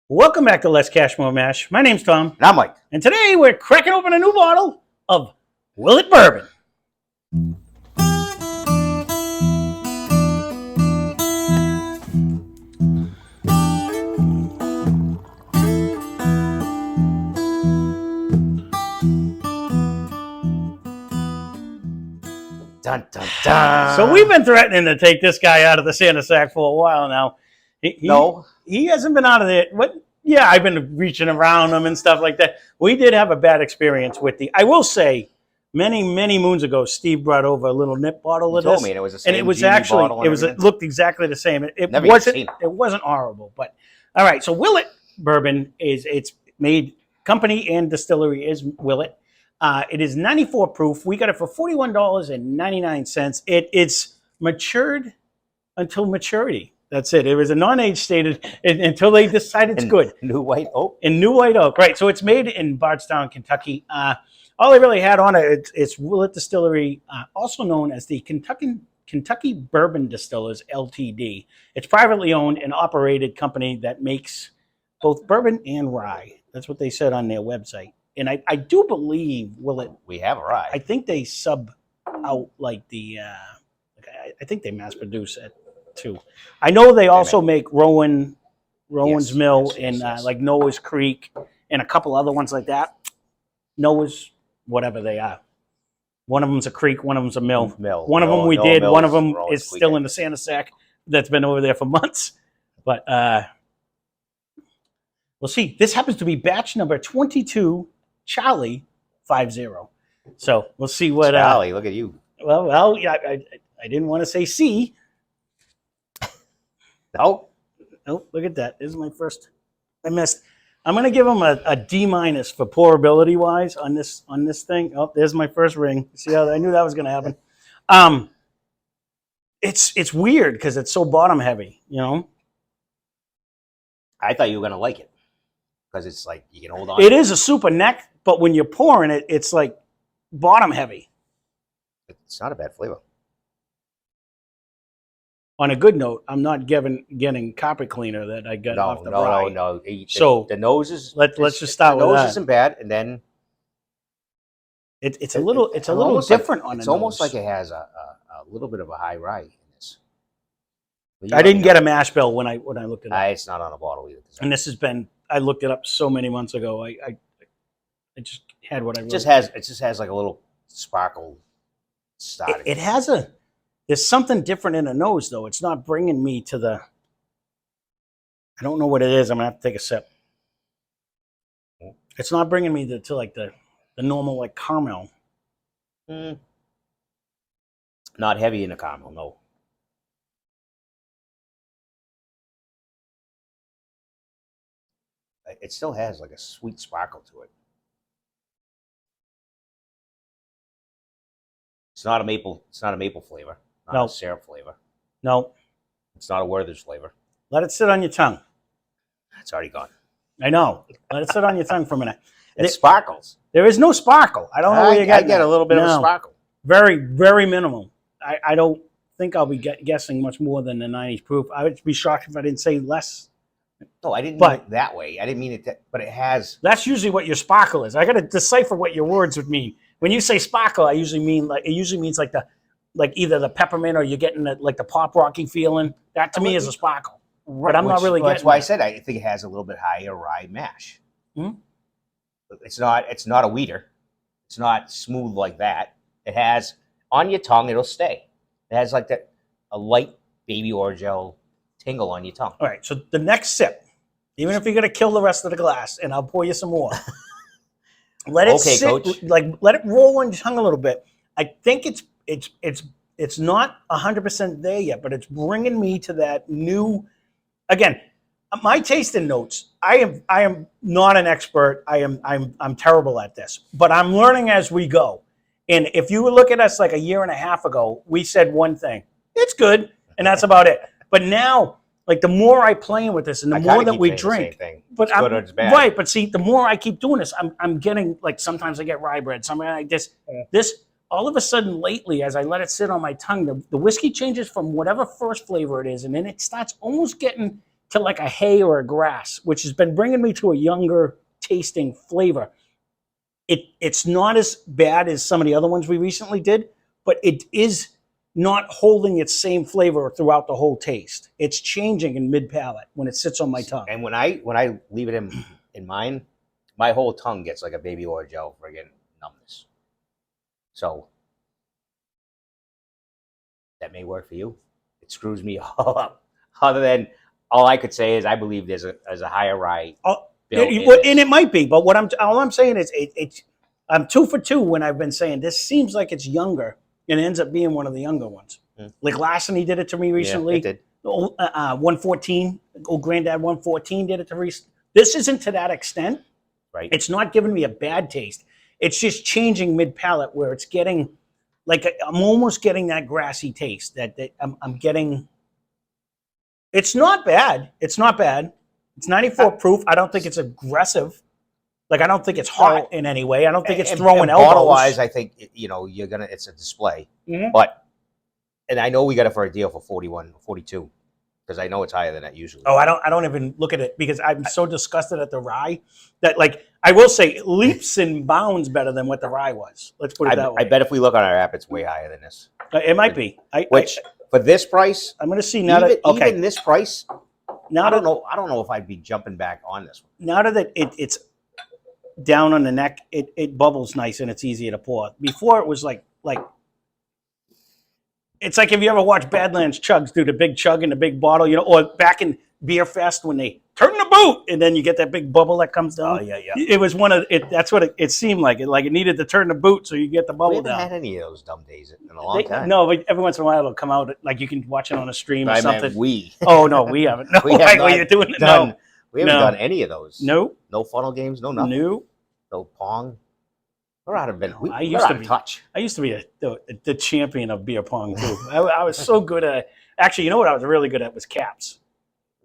Welcome back to Less Cash More Mash. My name's Tom, And I'm like, and today we're cracking open a new bottle of Willett Bourbon. dun, dun, dun. So we've been threatening to take this guy out of the Santa sack for a while now. He hasn't been out of there. What? Yeah, I've been reaching around him and stuff like that. We did have a bad experience with I will say, many moons ago, Steve brought over a little nip bottle of told this. me, and it was the same and it was genie actually, bottle and it everything. looked exactly the same. It Never even wasn't, seen it. it wasn't horrible. But all right, so Willett Bourbon it's made, company and distillery is Willett. It is 94 proof. We got it for $41.99. It's matured until maturity. That's it. It was a non-age stated until they decide it's good. New white oak. In New White Oak, right. So it's made in Bardstown, Kentucky. All they really had on it, it's Willett Distillery, also known as the Kentucky Bourbon Distillers, Ltd. It's privately owned and operated company that makes both bourbon and rye. That's what they said on their website. And I do believe Willett, We have a rye. I think they sub out like the, I think they mass produce it too. I know they also make Rowan's Mill and like Noah's Creek and a couple other ones like that. Noah's, whatever they are. One of them's a creek, one of them's a mill. One of them we did. One of them is still in the Santa sack that's been over there for months. But we'll see. This happens to be batch number 22, Charlie 50. So we'll see what. Charlie, look at you. Well, yeah, I didn't want to say C. No. Nope, look at that. This is my first. I missed. I'm going to give him a D- for pourability wise on this thing. Oh, there's my first ring. See how I knew that was going to happen. It's weird because it's so bottom heavy, you know. I thought you were gonna like it because it's like you can hold on. It is a super neck, but when you're pouring it, it's like bottom heavy. It's not a bad flavor. On a good note, I'm not getting carpet cleaner that I got off the rye. No. So the nose is. Let's just start with that. The that. nose isn't bad, and then it's a little different on the nose. It's almost like it has a little bit of a high rye in this. I didn't get a mash bill when I looked it up. It's not on a bottle either. And this has been, I looked it up so many months ago. I just had what I wrote. It just has like a little sparkle starting. It has there's something different in the nose though. It's not bringing me to the, I don't know what it is. I'm gonna have to take a sip. It's not bringing me to like the normal like caramel. Not heavy in the caramel, no. It still has like a sweet sparkle to it. It's not a maple flavor. Not a syrup flavor. No. It's not a Werther's flavor. Let it sit on your tongue. It's already gone. I know. Let it sit on your tongue for a minute. It sparkles. There is no sparkle. I don't know where you got. I get a little bit of a sparkle. Very, very minimal. I don't think I'll be guessing much more than the 90s proof. I would be shocked if I didn't say less. No, I didn't mean it that way. I didn't mean it but it has. That's usually what your sparkle is. I got to decipher what your words would mean. When you say sparkle, I usually mean like, it usually means like either the peppermint or you're getting like the pop rocky feeling. That to me is a sparkle. But I'm not really getting. That's why I said I think it has a little bit higher rye mash. Mm-hmm. It's not a weeder. It's not smooth like that. It has on your tongue. It'll stay. It has like a light baby orgeat tingle on your tongue. All right. So the next sip, even if you're gonna kill the rest of the glass, and I'll pour you some more. Let it sit, Coach. Like let it roll on your tongue a little bit. I think it's not 100% there yet, but it's bringing me to that new. Again, my tasting notes. I am not an expert. I'm terrible at this, but I'm learning as we go. And if you look at us like a year and a half ago, we said one thing: it's good, and that's about it. But now, like the more I play with this, and the more that we drink, but it's good or it's bad. Right. But see, the more I keep doing this, I'm getting like sometimes I get rye bread, something like this. This all of a sudden lately, as I let it sit on my tongue, the whiskey changes from whatever first flavor it is, and then it starts almost getting to like a hay or a grass, which has been bringing me to a younger tasting flavor. It's not as bad as some of the other ones we recently did, but it is not holding its same flavor throughout the whole taste. It's changing in mid palate when it sits on my tongue. And when I leave it in mine, my whole tongue gets like a baby orgeat friggin' numbness. So that may work for you. It screws me all up. Other than all I could say is I believe there's a higher rye. And it might be, but all I'm saying is I'm 2 for 2 when I've been saying this seems like it's younger, and it ends up being one of the younger ones. Like Larceny did it to me recently. Yeah, it did. 114, old Granddad 114 did it to me. This isn't to that extent. Right. It's not giving me a bad taste. It's just changing mid palate where it's getting like I'm almost getting that grassy taste that I'm getting. It's not bad. It's not bad. It's 94 proof. I don't think it's aggressive. Like I don't think it's hot in any way. I don't think it's throwing elbows. Bottle wise, I think you're gonna. It's a display, but and I know we got it for a deal for 41, 42. Because I know it's higher than that usually. Oh, I don't even look at it because I'm so disgusted at the rye that like I will say it leaps and bounds better than what the rye was. Let's put it that way. I bet if we look on our app, it's way higher than this. It might be. For this price, I'm going to see now even this price. Now I don't know if I'd be jumping back on this one. Now that it's down on the neck, it bubbles nice and it's easier to pour. Before it was like. It's like if you ever watch Badlands Chugs do the big chug in the big bottle, or back in Beer Fest when they turn the boot and then you get that big bubble that comes down. Oh yeah. It was one of it. That's what it seemed like. It needed to turn the boot so you get the bubble down. We haven't had any of those dumb days in a long time. No, but every once in a while it'll come out. Like you can watch it on a stream or something. Oh no, we haven't. No, we have not you're doing it. No, we haven't done any of those. No, no funnel games. No nothing. No Pong. We're out of touch. I used to be the champion of beer pong too. I was so good at. Actually, you know what I was really good at was caps.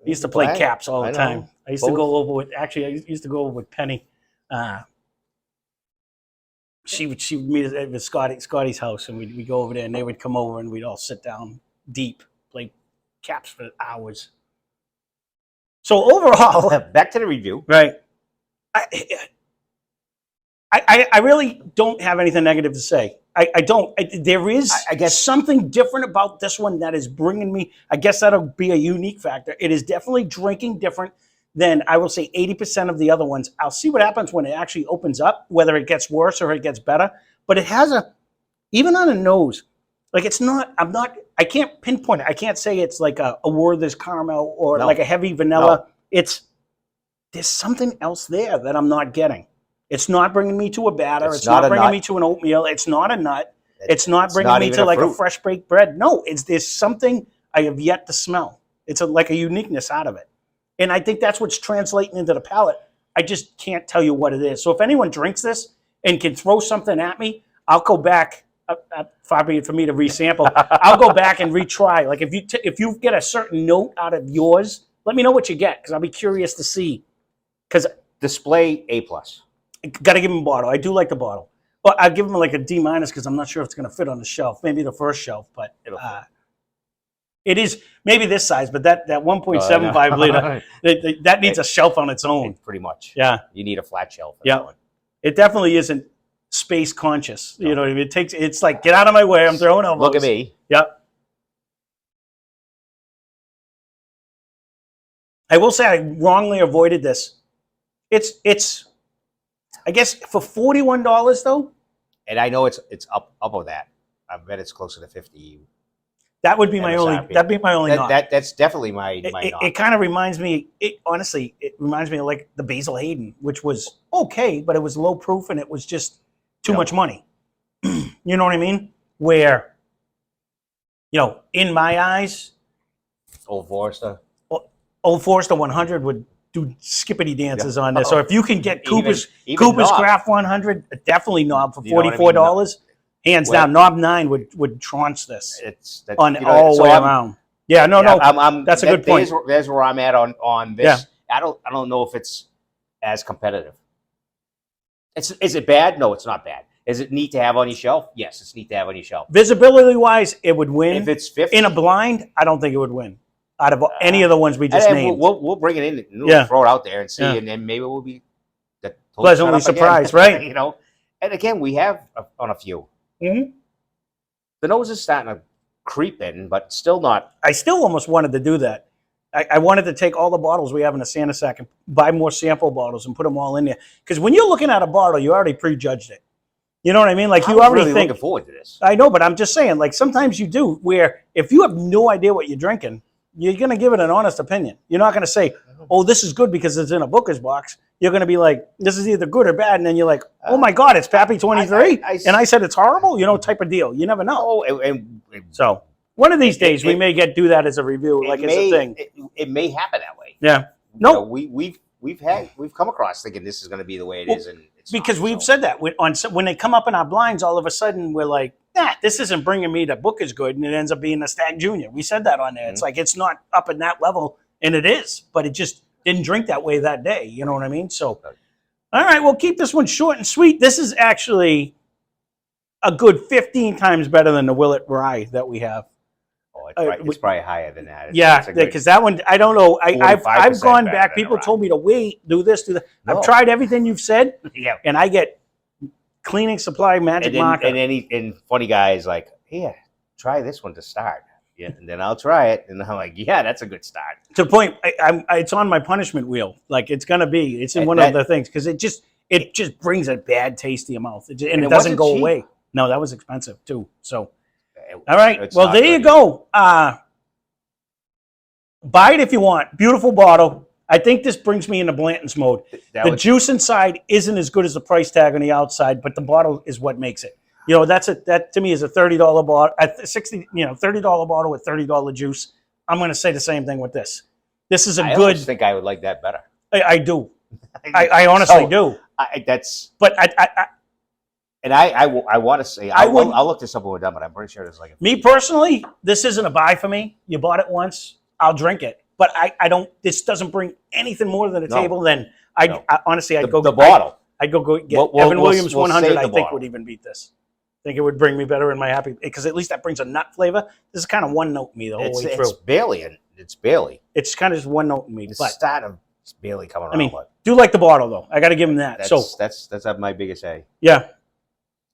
I used to play caps all the time. I used to go over with. Actually, I used to go over with Penny. She would meet us at Scotty's house, and we'd go over there, and they would come over, and we'd all sit down deep, play caps for hours. So overall, back to the review. Right. I really don't have anything negative to say. I don't. There is, I guess, something different about this one that is bringing me. I guess that'll be a unique factor. It is definitely drinking different than I will say 80% of the other ones. I'll see what happens when it actually opens up, whether it gets worse or it gets better. But it has even on the nose, like it's not. I can't pinpoint it. I can't say it's like a Werther's caramel or like a heavy vanilla. No. There's something else there that I'm not getting. It's not bringing me to a batter. It's not bringing me to an oatmeal. It's not a nut. It's not bringing me to like a fresh baked bread. No, there's something I have yet to smell. It's like a uniqueness out of it. And I think that's what's translating into the palate. I just can't tell you what it is. So if anyone drinks this and can throw something at me, I'll go back. Far be it for me to resample. I'll go back and retry. Like if you get a certain note out of yours, let me know what you get because I'll be curious to see. Because display A+. Got to give him a bottle. I do like the bottle. But I'll give him like a D- because I'm not sure if it's going to fit on the shelf. Maybe the first shelf, but it is maybe this size. But that 1.75 liter, that needs a shelf on its own. Pretty much. Yeah. You need a flat shelf. Yeah. It definitely isn't space conscious. No. You know what I mean? It's like, get out of my way. I'm throwing elbows. Look at me. Yep. I will say I wrongly avoided this. It's I guess for $41 though. And I know it's up of that. I bet it's closer to 50. That would be my only. That'd be my only. That's definitely my. It kind of reminds me. Honestly, it reminds me of like the Basil Hayden, which was okay, but it was low proof and it was just too much money. You know what I mean? Where, in my eyes, Old Forester 100 would do skippity dances on this. Or if you can get Cooper's Craft 100, definitely Knob for $44. Hands down, Knob 9 would tranche this. All the way around. Yeah, no. That's a good point. There's where I'm at on this. Yeah. I don't know if it's as competitive. Is it bad? No, it's not bad. Is it neat to have on your shelf? Yes, it's neat to have on your shelf. Visibility wise, it would win. If it's 50 in a blind, I don't think it would win. out of any of the ones we just and named. We'll bring it in. We'll throw it out there and see, and then maybe we'll be pleasantly surprised, right? You know, and again, we have on a few. Mm-hmm. The nose is starting to creep in, but still not. I still almost wanted to do that. I wanted to take all the bottles we have in the Santa Sack and buy more sample bottles and put them all in there. Because when you're looking at a bottle, you already prejudged it. You know what I mean? Like you already think. Looking forward to this. I know, but I'm just saying. Like sometimes you do. Where if you have no idea what you're drinking, you're going to give it an honest opinion. You're not going to say, "Oh, this is good because it's in a Booker's box." You're going to be like, "This is either good or bad," and then you're like, "Oh my God, it's Pappy 23," and I said it's horrible. You know, type of deal. You never know. Oh, and so one of these days we may do that as a review, like it's a thing. It may happen that way. Yeah. No, we've come across thinking this is going to be the way it is, and it's because not, we've said that when they come up in our blinds, all of a sudden we're like, "Nah, this isn't bringing me to Booker's good," and it ends up being a Stag Junior. We said that on there. It's like it's not up in that level, and it is, but it just didn't drink that way that day. You know what I mean? So, all right, we'll keep this one short and sweet. This is actually a good 15 times better than the Willett Rye that we have. Oh, it's probably higher than that. Because that one, I don't know. I've gone back. People told me to wait, do this, do that. No. I've tried everything you've said, and I get cleaning supply magic marker. And funny guys like, here, try this one to start. Yeah, and then I'll try it, and I'm like, yeah, that's a good start. To the point, it's on my punishment wheel. Like it's gonna be. It's in one of the things because it just brings a bad taste to your mouth, and it doesn't go away. No, that was expensive too. So, all right. Well, there you go. Buy it if you want. Beautiful bottle. I think this brings me into Blanton's mode. The juice inside isn't as good as the price tag on the outside, but the bottle is what makes it. You know, that to me is a $30 bottle, $30 bottle with $30 juice. I'm going to say the same thing with this. This is I good. I think I would like that better. I do. I honestly do. I want to say I'll look this up when we're done, but I'm pretty sure there's like me personally, this isn't a buy for me. You bought it once, I'll drink it, but I don't. This doesn't bring anything more than a table. Than honestly, I'd go the bottle. I'd go get Evan Williams 100. I think would even beat this. I think it would bring me better in my happy because at least that brings a nut flavor. This is kind of one note in me the whole way through. It's barely. It's kind of just one note in me. It's barely coming around. I mean, do like the bottle though. I got to give him that. That's my biggest A. Yeah.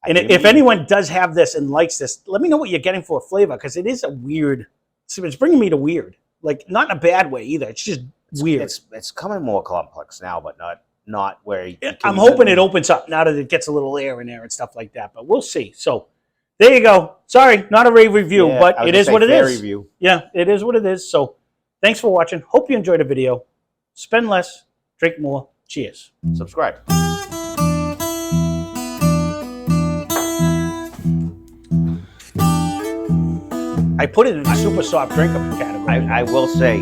And if anyone does have this and likes this, let me know what you're getting for a flavor because it is a weird. It's bringing me to weird, like not in a bad way either. It's just weird. It's coming more complex now, but not where. I'm hoping it opens up now that it gets a little air in there and stuff like that. But we'll see. So there you go. Sorry, not a rave review, but it is what it is. Review. Yeah, it is what it is. So thanks for watching. Hope you enjoyed the video. Spend less, drink more. Cheers. Subscribe. I put it in a super soft drink category. I will say